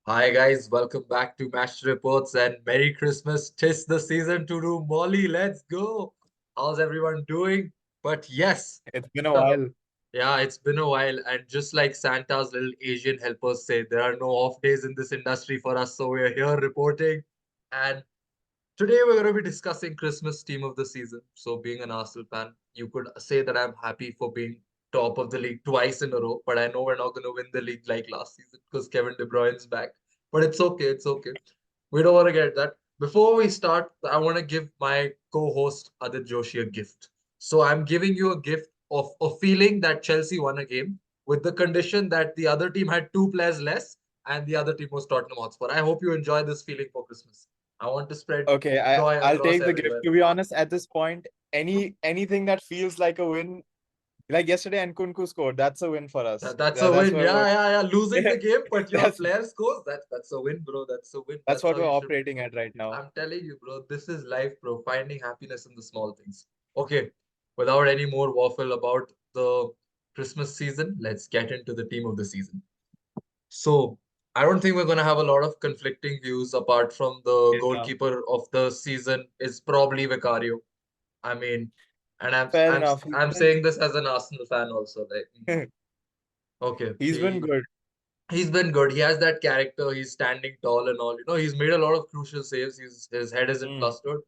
Hi guys, welcome back to Match Reports and Merry Christmas. 'Tis the season to do Molly. Let's go. How's everyone doing? But yes, It's been a while. yeah, it's been a while. And just like Santa's little Asian helpers say, there are no off days in this industry for us. So we're here reporting. And today we're going to be discussing Christmas team of the season. So being an Arsenal fan, you could say that I'm happy for being top of the league twice in a row, but I know we're not going to win the league like last season because Kevin De Bruyne's back. But it's okay, it's okay. We don't want to get that. Before we start, I want to give my co-host Adit Joshi a gift. So I'm giving you a gift of a feeling that Chelsea won a game with the condition that the other team had two players less and the other team was Tottenham Hotspur. I hope you enjoy this feeling for Christmas. I want to spread Okay, joy I'll across take the gift. everywhere. To be honest, at this point, anything that feels like a win, like yesterday, and Kunku scored, that's a win for us. That's a That's win. what Yeah, we're yeah, yeah. Losing the game, but your that's player scores. That's a win, bro. That's a win. that's That's what how we're you should. operating at right now. I'm telling you, bro. This is life, bro. Finding happiness in the small things. Okay, without any more waffle about the Christmas season, let's get into the team of the season. So I don't think we're gonna have a lot of conflicting views apart from the Yeah, goalkeeper of the season is probably Vicario. I mean, and I'm fair I'm enough. I'm saying this as an Arsenal fan also. Like, okay, He's been good. he's been good. He has that character. He's standing tall and all. He's made a lot of crucial saves. His head isn't Mm. flustered,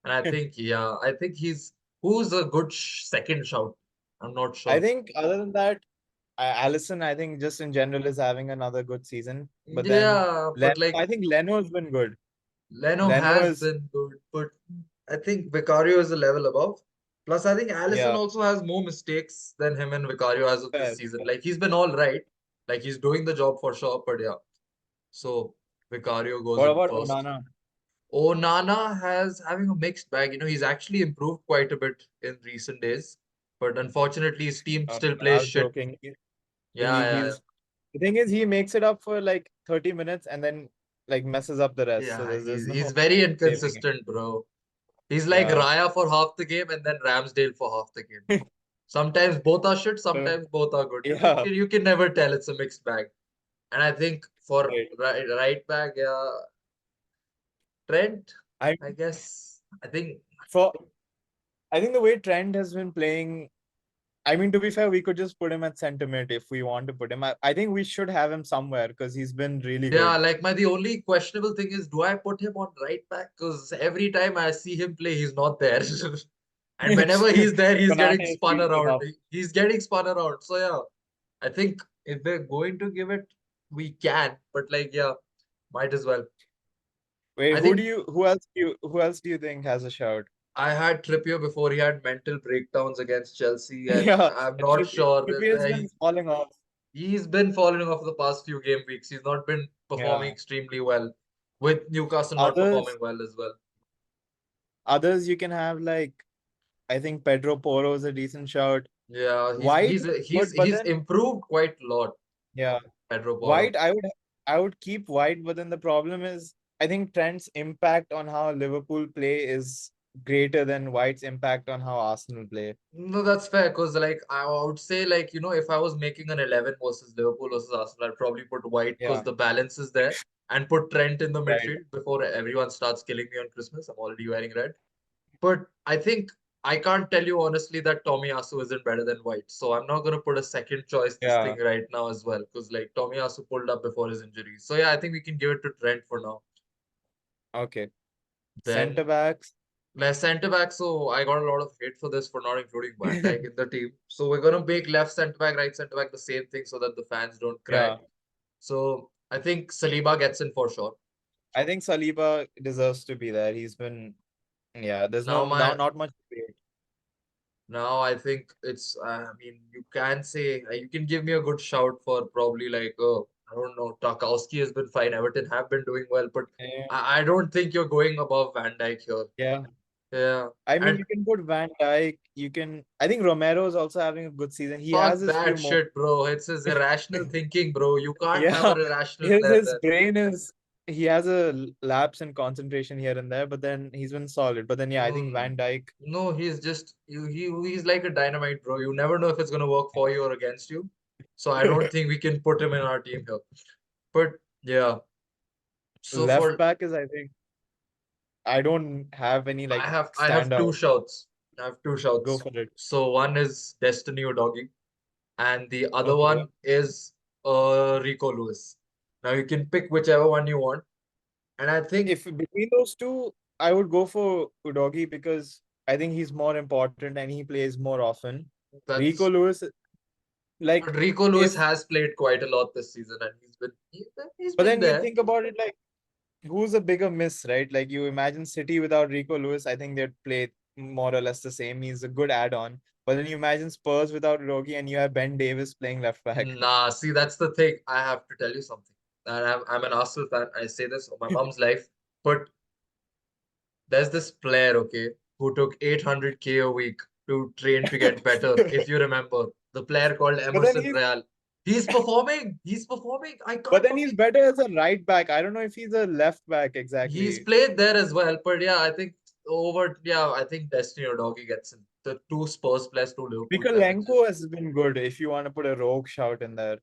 and I think he's who's a good second shout. I'm not I sure. think other than that, Allison, I think just in general is having another good season. But then Yeah, but Leno, like I think Leno's been good. Leno Leno has is, been good, but I think Vicario is a level above. Plus, I think Allison yeah, also has more mistakes than him and Vicario as of this fair. season. Like he's been all right, like he's doing the job for sure. But yeah, so Vicario goes What in about first. Onana? Onana has having a mixed bag. He's actually improved quite a bit in recent days, but unfortunately, his team still I plays was shit. joking. Yeah, yeah, He's the thing is he makes it up for like 30 minutes and then like messes up the rest. So yeah. there's He's no very saving it. inconsistent, bro. He's like Yeah. Raya for half the game and then Ramsdale for half the game. Sometimes both are shit, So sometimes both are good. yeah, You can never tell. It's a mixed bag. And I think for right. right back, yeah, Trent, I I guess. for I think the way Trent has been playing, I mean to be fair, we could just put him at center mid if we want to put him. I think we should have him somewhere because he's been really Yeah, good. like the only questionable thing is, do I put him on right back? Because every time I see him play, he's not there. And whenever he's there, he's Konate getting has spun beaten him around. up. He's getting spun around. So yeah, I think if we're going to give it, we can. But like, yeah, might as well. Wait, I think who else do you think has a shout? I had Trippier before he had mental breakdowns against Chelsea, and Yeah, I'm not sure. Trippier's been falling off. He's been falling off the past few game weeks. He's not been performing Yeah. extremely well, with Newcastle not performing Others well as well. Others you can have like I think Pedro Porro is a decent shout. Yeah, White is good, but he's then improved quite a lot, yeah, Pedro Porro. White I would keep White, but then the problem is I think Trent's impact on how Liverpool play is greater than White's impact on how Arsenal play. No, that's fair because like I would say like if I was making an 11 versus Liverpool versus Arsenal, I'd probably put White because Yeah, the balance is there and put Trent in the right. midfield before everyone starts killing me on Christmas. I'm already wearing red. But I think I can't tell you honestly that Tomiyasu isn't better than White. So I'm not gonna put a second choice this Yeah. thing right now as well because like Tomiyasu pulled up before his injury. So yeah, I think we can give it to Trent for now. Okay. Then Center backs. left centre back. So I got a lot of hate for this for not including Van Dijk in the team. So we're gonna make left centre back, right centre back the same thing so that the fans don't cry. Yeah. So I think Saliba gets in for sure. I think Saliba deserves to be there. He's been yeah, there's Now my not much debate. Now I think it's. I mean, you can say you can give me a good shout for probably like I don't know. Tarkowski has been fine. Everton have been doing well, but Yeah. I don't think you're going above Van Dijk here. Yeah. Yeah, I mean, and you can put Van Dijk. You can. I think Romero is also having a good season. He has fuck his few that more. shit, bro. It's his irrational thinking, bro. You can't have Yeah, an irrational his player his there. brain is. He has a lapse in concentration here and there, but then he's been solid. But then yeah, I No, think Van Dijk. no, he's just he's like a dynamite, bro. You never know if it's gonna work for you or against you. So I don't think we can put him in our team here. But yeah. So Left for back is, I think, I don't have any like I have two standout. shouts. I have two Go shouts. for it. So one is Destiny Udogie, and the other Okay. one is Rico Lewis. Now you can pick whichever one you want, and I think If between those two, I would go for Udogi because I think he's more important and he plays more often. Rico that's. Lewis, like But Rico Lewis if, has played quite a lot this season, and he's but been then you there. think about it, like who's a bigger miss, right? Like you imagine City without Rico Lewis, I think they'd play more or less the same. He's a good add-on. But then you imagine Spurs without Udogi and you have Ben Davis playing left back. Nah, see, that's the thing. I have to tell you something. And I'm an Arsenal fan. I say this on my mom's life. But there's this player, okay, who took 800K a week to train to get better. If you remember, the player called But then Emerson he's Real. He's performing. He's performing. I but can't then he's fucking. better as a right back. I don't know if he's a left back He's exactly. played there as well. But yeah, I think I think Destiny or Doggy gets in. The two Spurs players, two Liverpool players exist. Mikolenko has been good if you want to put a rogue shout in there.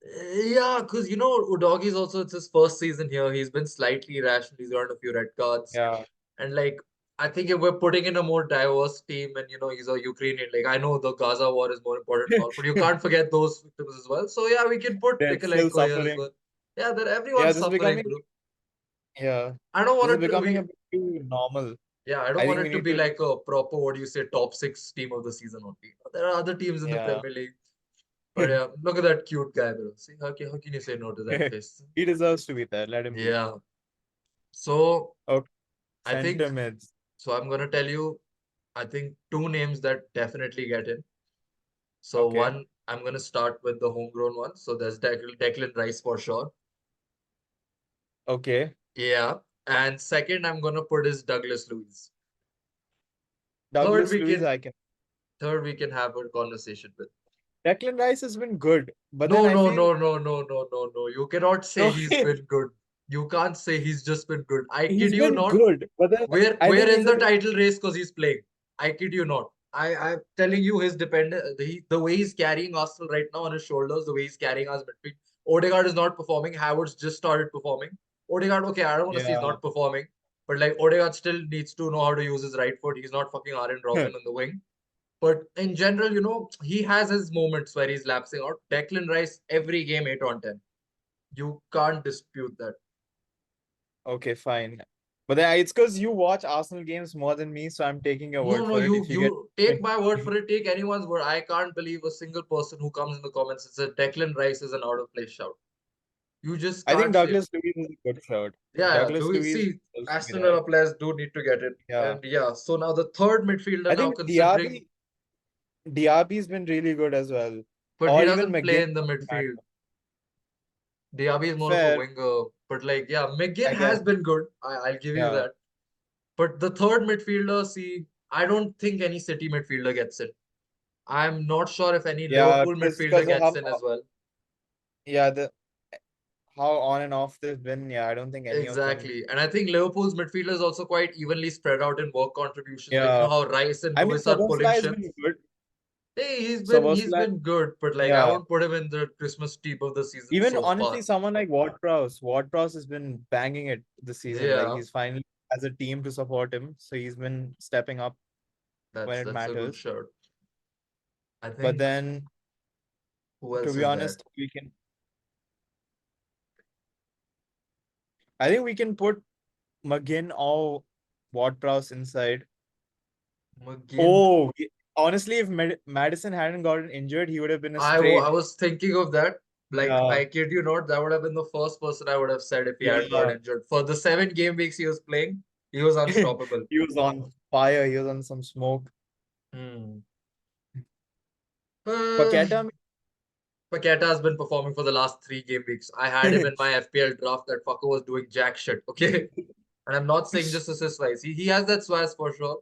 Yeah, because Udogi's also it's his first season here. He's been slightly irrational. He's earned a few red cards. Yeah. And like I think if we're putting in a more diverse team and he's a Ukrainian, like I know the Gaza war is more important and all, but you can't forget those victims as well. So yeah, we can put They're still Mikalenko here as suffering. well. Yeah, that Yeah, everyone's this is suffering, becoming bro. yeah. I don't This want is it to becoming we a bit too normal. yeah, I don't I want think we it to need be to like a proper what do you say, top six team of the season only. There are other teams in the yeah. Premier League. But yeah, look at that cute guy, bro. See, how can you say no to that face? He deserves to be there. Let him be. Yeah. So Okay. I think Center mids. so. I'm gonna tell you. I think two names that definitely get in. So Okay. one, I'm gonna start with the homegrown one. So there's Declan Rice for sure. Okay. Yeah. And second, I'm gonna put is Douglas Luiz. Third, Douglas we Luiz, can I can. third we can have a conversation with. Declan Rice has been good, but then No, I no, feel no, no, no, no, no, no. You cannot say no, he's been good. You can't say he's just been good. I kid he's you been not. good, but then I We're think in he's a the title race because he's playing. I kid you not. I'm telling you his the way he's carrying Arsenal right now on his shoulders, the way he's carrying us midfield. Odegaard is not performing. Havertz just started performing. Odegaard, okay, I don't want to say he's yeah. not performing, but like Odegaard still needs to know how to use his right foot. He's not fucking Arjen Robben on the wing. But in general, he has his moments where he's lapsing out. Declan Rice every game 8 on 10. You can't dispute that. Okay, fine. But then it's because you watch Arsenal games more than me, so I'm taking your No, word no, for it. you If you get you take my word for it, take anyone's word. I can't believe a single person who comes in the comments and says Declan Rice is an out of place shout. You just I think can't say. Douglas Luiz is a good shout. Yeah, Douglas Louis, Luiz see, deserves to be Aston there. Villa players do need to get it. Yeah. And yeah, so now the third midfielder I now think considering, Diaby's been really good as well. but he Or even doesn't play McGinn in the for that midfield. matter. Diaby is more of a Fair, winger. But like, yeah, McGinn I guess. has been good. I'll give you Yeah. that. But the third midfielder, see, I don't think any City midfielder gets it. I'm not sure if any Yeah, Liverpool because midfielder of gets in as well. yeah, the how on and off they've been. Yeah, I don't think any of them. Exactly. And I think Liverpool's midfield is also quite evenly spread out in work contributions. Like, Yeah. how Rice and I mean, Lewis are pulling Soboslai has shifts. been good. Hey, he's Soboslai, been good, but like I yeah. won't put him in the Christmas team of the season Even so honestly, far. someone like Ward-Prowse. Ward-Prowse has been banging it this season. Like Yeah, he's finally has a team to support him, so he's been stepping up when it that's a good matters. shirt. I But think then, who to else be is there? honest, I think we can put McGinn or Ward-Prowse inside. McGinn. Oh, honestly, if Madison hadn't gotten injured, he would have been a I straight. was thinking of that. Like, Yeah, I kid you not, that would have been the first person I would have said if he hadn't got yeah. injured. For the 7 game weeks he was playing, he was unstoppable. He was on fire. He was on some smoke. Hmm. Uh, Paqueta, Paqueta has been performing for the last 3 game weeks. I had him in my FPL draft. That fucker was doing jack shit. Okay. And I'm not saying just assist wise. He has that swag for sure.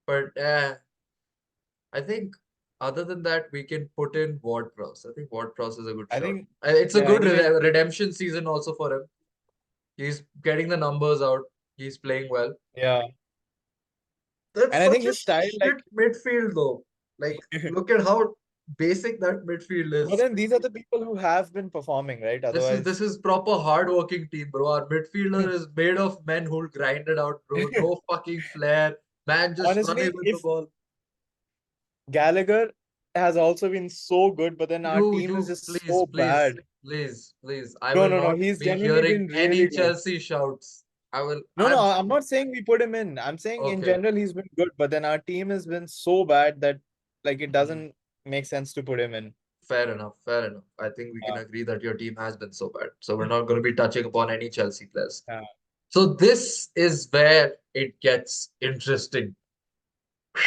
But I think other than that, we can put in Ward Prowse. I think Ward Prowse is a good I shot. think, It's a yeah. good Anyways, redemption season also for him. He's getting the numbers out. He's playing well. yeah. That's And I think such a his style, like, shit midfield though. Like, look at how. basic that midfield But is. then these are the people who have been performing, right? This Otherwise, is proper hard-working team, bro. Our midfielder is made of men who'll grind it out, bro. No fucking flair. Man just running honestly, with the if ball. Gallagher has also been so good, but then our team is You just please, so please, bad. please. I No, will no, no. not He's be genuinely hearing been any really good. Chelsea shouts. No, no, I'm not saying we put him in. I'm saying in Okay. general he's been good, but then our team has been so bad that like it Mhm. doesn't make sense to put him in. Fair enough, fair enough. I think we can Yeah. agree that your team has been so bad. So we're not going to be touching upon any Chelsea players. Yeah. So this is where it gets interesting.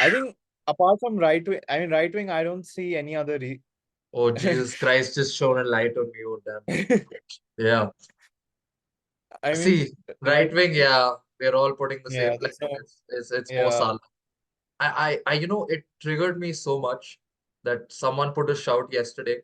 I think apart from right wing, I mean right wing, I don't see any other. Oh, Jesus Christ, just shone a light on me. Oh, damn. Yeah. I mean, See, right right wing, wing, yeah, we're all putting the yeah, same there's blame. no, It's Mo yeah. Salah. It triggered me so much that someone put a shout yesterday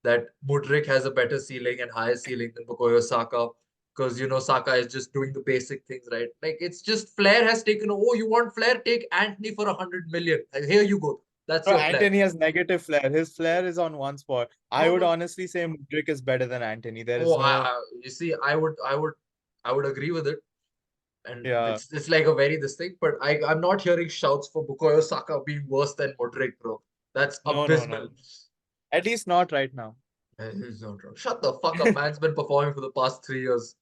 that Mudryk has a better ceiling and higher ceiling than Bukayo Saka because Saka is just doing the basic things, right? Like it's just Flair has taken. Oh, you want Flair? Take Anthony for 100 million. And here you go. That's No, your Flair. Anthony has negative flair. His flair is on one spot. I No, would no. honestly say Mudryk is better than Anthony. There Oh, is no, you see, I would agree with it, and yeah, it's like a very this thing. But I'm not hearing shouts for Bukayo Saka being worse than Mudryk, bro. That's no, no, no. abysmal. At least not right now. He's not wrong. Shut the fuck up. Man's been performing for the past 3 years.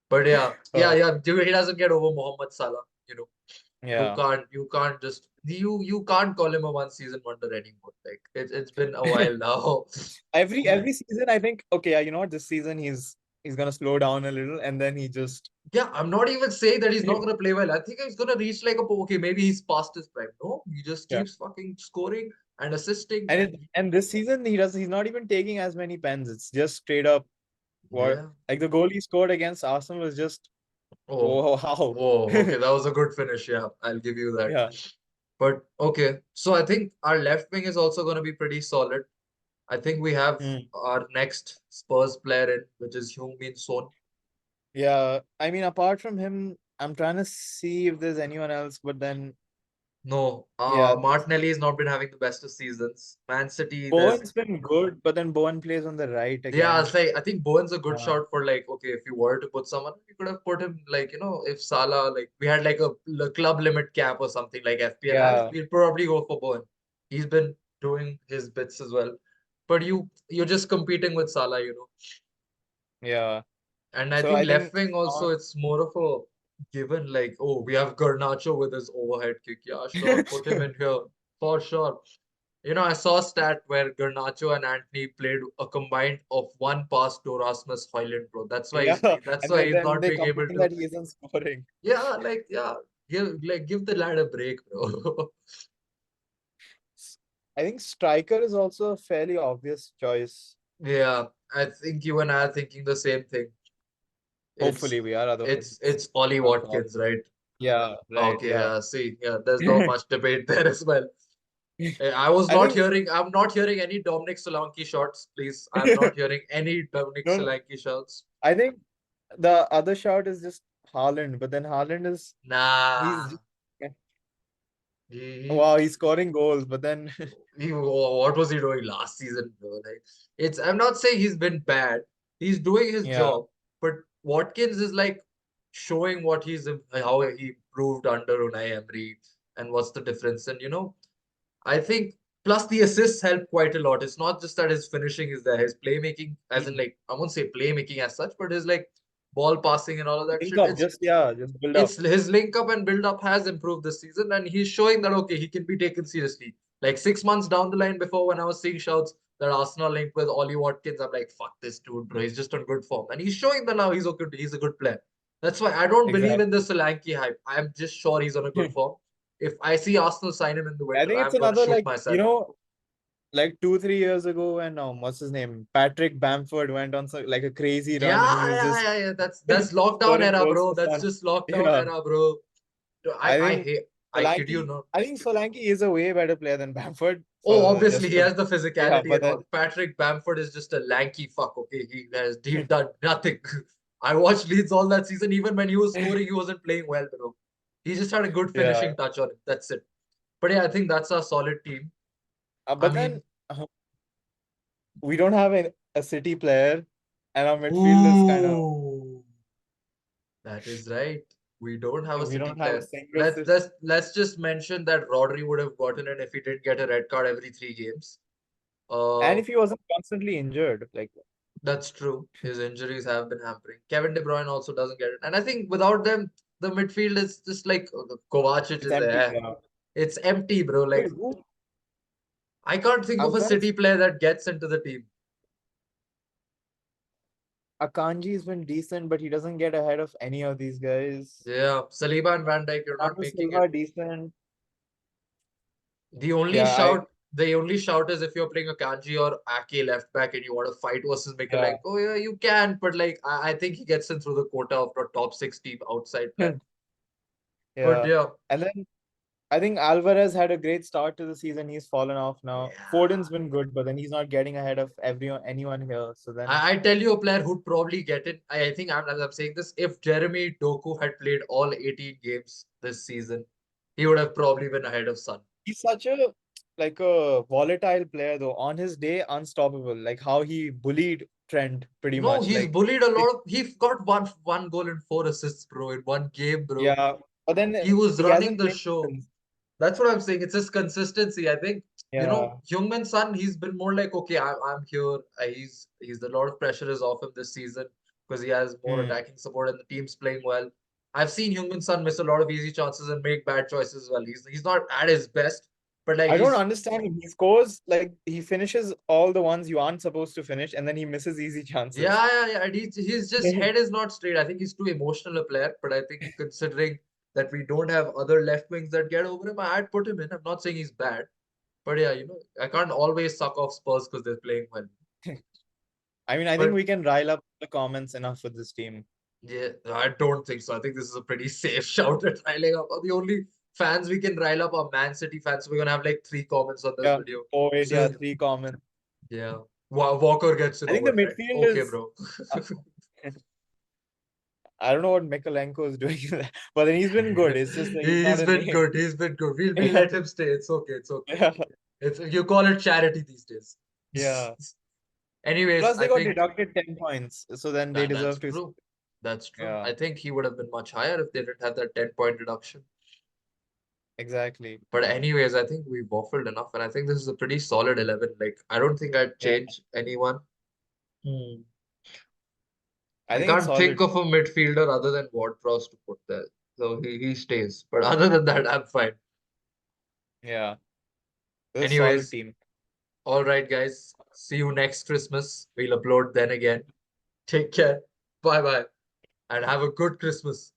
But Uh, he doesn't get over Mohamed Salah. You know, yeah. you can't just you can't call him a one season wonder anymore. Like it's been a while now. Every season, I think, okay, yeah, you know what? This season he's gonna slow down a little, and then he just Yeah, I'm not even saying that he's not gonna play well. I think he's gonna reach like a okay, maybe he's past his prime. No, he just yeah. keeps fucking scoring and assisting, And and and this season he's not even taking as many pens. It's just straight up what yeah. like the goal he scored against Arsenal was just Oh, oh wow. okay, that was a good finish. Yeah, I'll give you that. Yeah. But okay, so I think our left wing is also gonna be pretty solid. I think we have Hmm. our next Spurs player in, which is Heung-min Son. Yeah. I mean, apart from him, I'm trying to see if there's anyone else, but then No, yeah, Martinelli has not been having the best of seasons. Man City, there's Bowen's been good, but then Bowen plays on the right yeah, I'll again. say I think Bowen's a good Uh, shout for like okay, if you were to put someone, you could have put him like if Salah like we had like a club limit cap or something like FPL has, yeah, we'll probably go for Bowen. He's been doing his bits as well, but you're just competing with Salah. yeah. And I So think I left think wing also Son. it's more of a given like oh we have Garnacho with his overhead kick, yeah sure put him in here for sure. I saw a stat where Garnacho and Anthony played a combined of one pass to Rasmus Højlund, bro. Yeah, That's and why he's then not they being able complain to. that he isn't scoring. Yeah, give the lad a break, bro. I think striker is also a fairly obvious choice. Yeah, I think you and I are thinking the same thing. It's Hopefully we are, otherwise it's it's Ollie gonna fall. Watkins, right? Yeah, right, Okay, yeah. yeah. See, yeah, there's not much debate there as well. I think I'm not hearing any Dominic Solanke shots, please. I'm not hearing any Dominic no, no. Solanke shots. I think the other shout is just Haaland, but then Haaland is he's Nah. just, He, wow, he's scoring goals, but then what was he doing last season, bro? Like, I'm not saying he's been bad. He's doing his yeah, job, but Watkins is like showing how he improved under Unai Emery and what's the difference. And I think plus the assists help quite a lot. It's not just that his finishing is there, his playmaking, as in mm, like I won't say playmaking as such, but his like ball passing and all of that think shit. of just yeah, just build up. It's his link up and build up has improved this season, and he's showing that okay, he can be taken seriously. Like 6 months down the line, before when I was seeing shouts that Arsenal linked with Ollie Watkins, I'm like, fuck this dude, bro. He's just on good form, and he's showing that now he's okay. He's a good player. That's why I don't believe in Exactly. the Solanke hype. I'm just sure he's on a good form. If I see Arsenal sign him in the I winter, think it's I'm gonna another shoot like myself. like 2 3 years ago when what's his name Patrick Bamford went on like a crazy run and he Yeah, was just yeah. That's lockdown scoring era, goals bro. for That's fun. just lockdown Yeah, era, bro. I I think hate. I kid you Solanke. not. I think Solanke is a way better player than Bamford Oh, for obviously just he for has the yeah, physicality but and then all. Patrick Bamford is just a lanky fuck. Okay, he's done nothing. I watched Leeds all that season. Even when he was scoring, he wasn't playing well, bro. He just had a good yeah, finishing touch on it. That's it. But yeah, I think that's a solid team. I but then mean, uh, we don't have a City player, and our midfield is kind of Ooh, that is right. We don't have a we City don't have a player. single Let's City. let's let's just mention that Rodri would have gotten it if he didn't get a red card every 3 games. And Uh, if he wasn't constantly injured, like that's true. His injuries have been hampering. Kevin De Bruyne also doesn't get it, and I think without them, the midfield is just like Kovacic it's is empty. there. Yeah. It's empty, bro. Wait, Like who? I can't think of a Alvarez City player that gets into the team. Akanji's been decent, but he doesn't get ahead of any of these guys. Yeah, Saliba and Van Dijk, you're not Bernardo making it. Silva decent. The only Yeah, shout, the only shout is if you're playing a Kanji or Ake left back and you want to fight versus yeah. Mikalenko, yeah, you can. But like, I think he gets in through the quota of the top 6 team outside back. But Yeah. yeah, And then I think Alvarez had a great start to the season. He's fallen off now. yeah. Foden's been good, but then he's not getting ahead of anyone here. So then I tell you a player who'd probably get it. I think as I'm saying this, if Jeremy Doku had played all 18 games this season, he would have probably been ahead of Son. he's such a like a volatile player though. On his day, unstoppable. Like how he bullied Trent pretty No, much. he's Like bullied a it- lot of. He got one goal and 4 assists, bro, in one game, bro. yeah. But then He was he running hasn't the played show. since. That's what I'm saying. It's his consistency. I think, Yeah. Heung-min Son, he's been more like, okay, I'm here. He's a lot of pressure is off him this season because he has more Hmm. attacking support and the team's playing well. I've seen Heung-min Son miss a lot of easy chances and make bad choices as well. He's not at his best, but like I don't he's understand him. He scores like he finishes all the ones you aren't supposed to finish, and then he misses easy chances. yeah. And he's just head is not straight. I think he's too emotional a player, but I think considering that we don't have other left wings that get over him, I'd put him in. I'm not saying he's bad. But yeah, I can't always suck off Spurs because they're playing well. I mean, I think But we can rile up the comments enough with this team. yeah, I don't think so. I think this is a pretty safe shout at riling up. The only fans we can rile up are Man City fans. So we're gonna have like 3 comments on this Yeah. video. Oh wait, yeah, So three comments. yeah, Walker gets in I think the over Trent. midfield Okay, is. bro. uh, I don't know what Mikalenko is doing, but then he's been good. It's just that he's not He's a been name. good. He's been good. We'll Yeah, let him stay. It's okay. It's okay. yeah, It's you call it charity these days. yeah. Anyways, Plus, I they got think deducted 10 points, so then they that's deserve to. true. That's true. Yeah, I think he would have been much higher if they didn't have that 10-point deduction. exactly. But anyways, I think we've waffled enough, and I think this is a pretty solid 11. Like, I don't think I'd Yeah, change anyone. Hmm. I I think it's can't think solid. of a midfielder other than Ward-Prowse to put there. So he stays. But other than that, I'm fine. Yeah, it's a solid Anyways, team. all right, guys. See you next Christmas. We'll upload then again. Take care. Bye bye. And have a good Christmas.